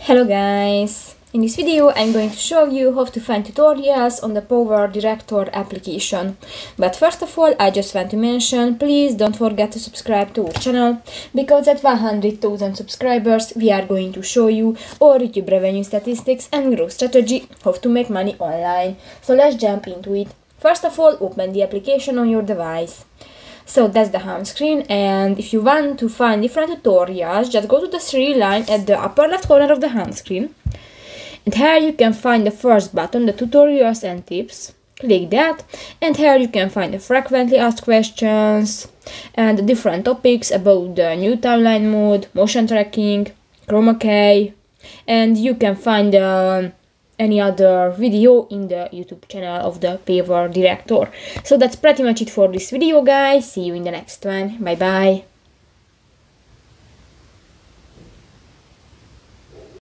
Hello guys! In this video I'm going to show you how to find tutorials on the Power Director application. But first of all, I just want to mention, please don't forget to subscribe to our channel, because at 100,000 subscribers we are going to show you our YouTube revenue statistics and growth strategy, how to make money online. So let's jump into it. First of all, open the application on your device. So that's the home screen, and if you want to find different tutorials, just go to the three line at the upper left corner of the home screen. And here you can find the first button, the tutorials and tips. Click that, and here you can find the frequently asked questions and the different topics about the new timeline mode, motion tracking, chroma key, and you can find any other video in the YouTube channel of the Power Director. So that's pretty much it for this video, guys. See you in the next one. Bye bye.